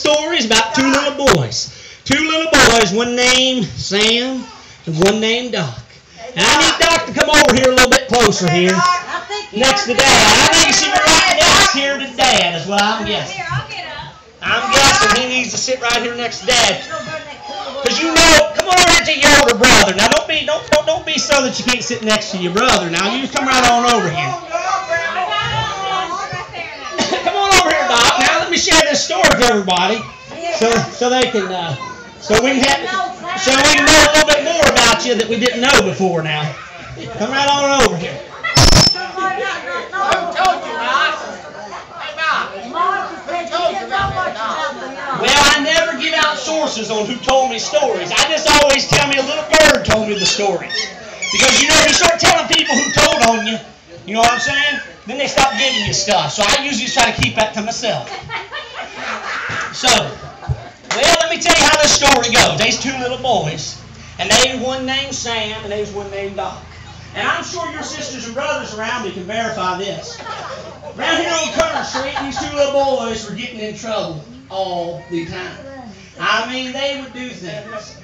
story is about two little boys. Two little boys, one named Sam and one named Doc. And I need Doc to come over here a little bit closer here, next to Dad. I think he should be right next here to Dad is what I'm guessing. I'm guessing he needs to sit right here next to Dad. Because you know, come on over to your older brother. Now don't be so that you can't sit next to your brother. Now you just come right on over here. Come on over here, Doc. Now let me share this story with everybody, so they can so we can know a little bit more about you that we didn't know before. Now come right on over here. Well, I never give out sources on who told me stories. I just always tell me a little bird told me the stories. Because, you know, if you start telling people who told on you, you know what I'm saying? Then they stop giving you stuff. So I usually try to keep that to myself. So, well, let me tell you how this story goes. There's two little boys. And there's one named Sam and there's one named Doc. And I'm sure your sisters and brothers around me can verify this. Around here on Current Street, these two little boys were getting in trouble all the time. I mean, they would do things.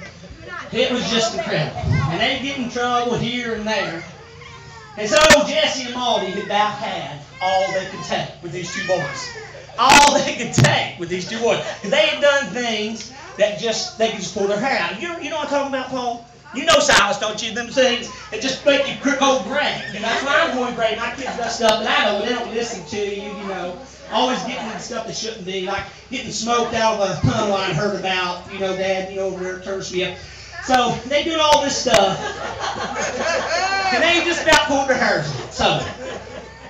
It was just incredible. And they'd get in trouble here and there. And so Jesse and Maldy had about had all they could take with these two boys. All they could take with these two boys. Because they had done things that they could just pull their hair out. You know what I'm talking about, Paul? You know, Silas, don't you? Them things that just make you go gray. And that's why I'm going gray. My kids got stuff that I know they don't listen to you, you know. Always getting into stuff they shouldn't be, like getting smoked out of a tunnel I heard about, you know, Dad, you know, over there at Tursville. So they do all this stuff. And they just about pulled their hairs out. So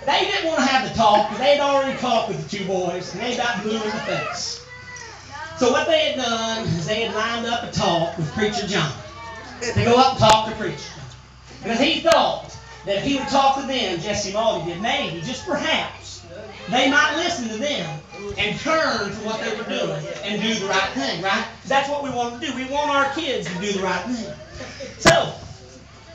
they didn't want to have the talk because they had already talked with the two boys, and they about blew in the face. So what they had done is they had lined up a talk with Preacher John. They go up and talk to Preacher John. Because he thought that if he would talk to them, Jesse and Maldy did, maybe, just perhaps, they might listen to them and turn from what they were doing and do the right thing, right? That's what we want to do. We want our kids to do the right thing. So,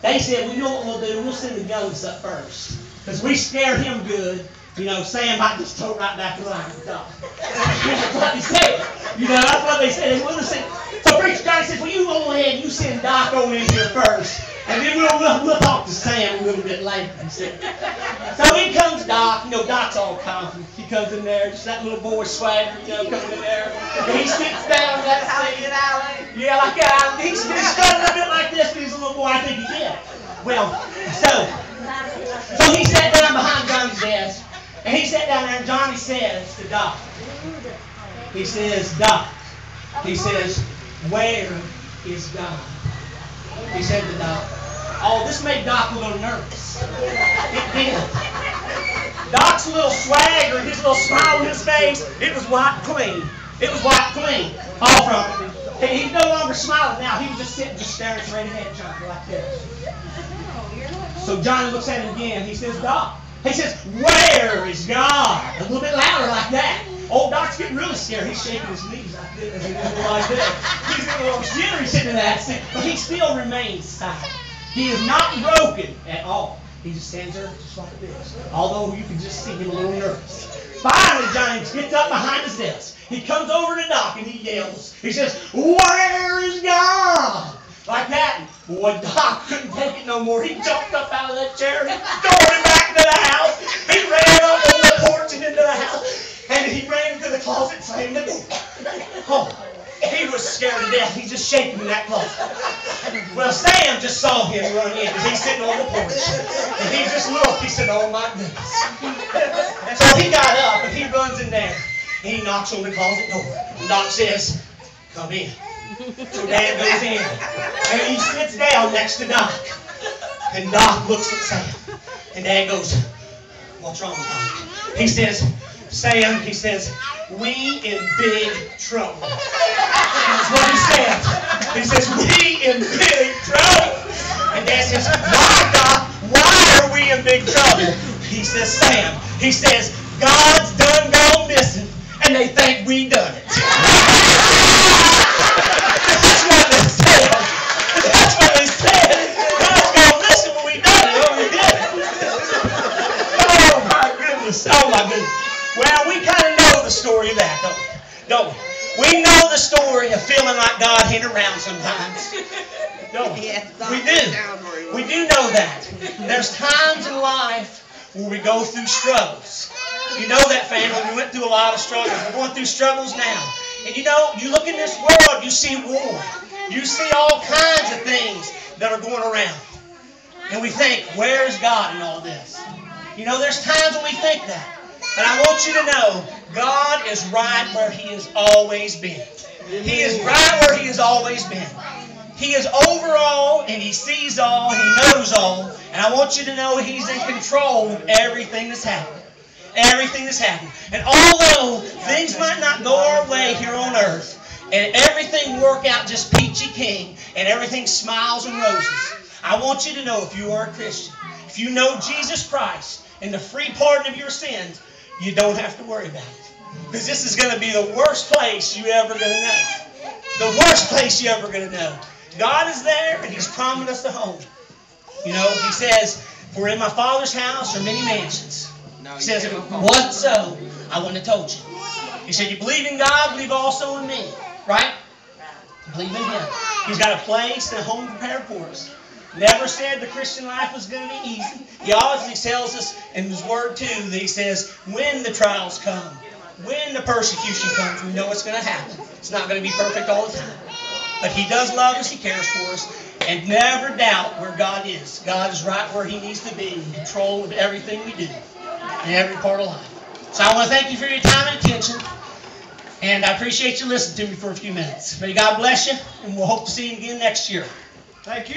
they said, we know what we'll do. We'll send the guns up first. Because we scare him good. You know, Sam might just tote right back to the line. That's what they said. You know, that's what they said. They wouldn't say. So Preacher Johnny says, well, you go ahead and you send Doc over in here first. And then we'll talk to Sam a little bit later. So in comes Doc. You know, Doc's all confident. He comes in there, just that little boy swagger, you know, coming in there. And he sits down in that seat. Yeah, like that. He's starting a bit like this, but he's a little boy. I think he did. Well, so he sat down behind Johnny's desk. And he sat down there, and Johnny says to Doc, he says, Doc, he says, where is God? He said to Doc. Oh, this made Doc a little nervous. It did. Doc's little swagger, his little smile on his face, it was wiped clean. It was wiped clean. All from it. He's no longer smiling now. He was just sitting, just staring straight ahead, Johnny, like this. So Johnny looks at him again. He says, Doc. He says, where is God? A little bit louder like that. Old Doc's getting really scared. He's shaking his knees like this. Like this. He's getting a little jittery sitting in that seat. But he still remains silent. He is not broken at all. He just stands there just like this. Although you can just see him a little nervous. Finally, Johnny gets up behind his desk. He comes over to Doc and he yells. He says, where is God? Like that. Boy, Doc couldn't take it no more. He jumped up out of that chair. He stormed back into the house. He ran up on the porch and into the house. And he ran into the closet, slammed the door. Oh, he was scared to death. He's just shaking in that closet. Well, Sam just saw him run in because he's sitting on the porch. And he just looked. He said, oh, my goodness. So he got up and he runs in there. And he knocks on the closet door. And Doc says, come in. So Dad goes in. And he sits down next to Doc. And Doc looks at Sam. And Dad goes, what's wrong, Doc? He says, Sam, he says, we in big trouble. That's what he said. He says, we in big trouble. And Dad says, why, Doc? Why are we in big trouble? He says, Sam, he says, God's done gone missing, and they think we done it. That's what they said. That's what they said. God's gone missing, but we done it. Oh, we did it. Oh, my goodness. Oh, my goodness. Well, we kind of know the story of that, don't we? We know the story of feeling like God ain't around sometimes. We do. We do know that. There's times in life where we go through struggles. You know that, family. We went through a lot of struggles. We're going through struggles now. And you know, you look in this world, you see war. You see all kinds of things that are going around. And we think, where's God in all this? You know, there's times when we think that. And I want you to know, God is right where He has always been. He is right where He has always been. He is over all, and He sees all, and He knows all. And I want you to know He's in control of everything that's happening. Everything that's happening. And although things might not go our way here on earth, and everything work out just peachy keen, and everything smiles and roses, I want you to know, if you are a Christian, if you know Jesus Christ and the free pardon of your sins, you don't have to worry about it. Because this is going to be the worst place you ever going to know. The worst place you ever going to know. God is there, and He's promised us a home. You know, He says, for in my Father's house are many mansions. He says, if it wasn't so, I wouldn't have told you. He said, you believe in God, believe also in me. Right? Believe in Him. He's got a place and a home prepared for us. Never said the Christian life was going to be easy. He always tells us in His Word too that He says, when the trials come, when the persecution comes, we know it's going to happen. It's not going to be perfect all the time. But He does love us, He cares for us, and never doubt where God is. God is right where He needs to be, in control of everything we do, in every part of life. So I want to thank you for your time and attention, and I appreciate you listening to me for a few minutes. May God bless you, and we'll hope to see you again next year. Thank you.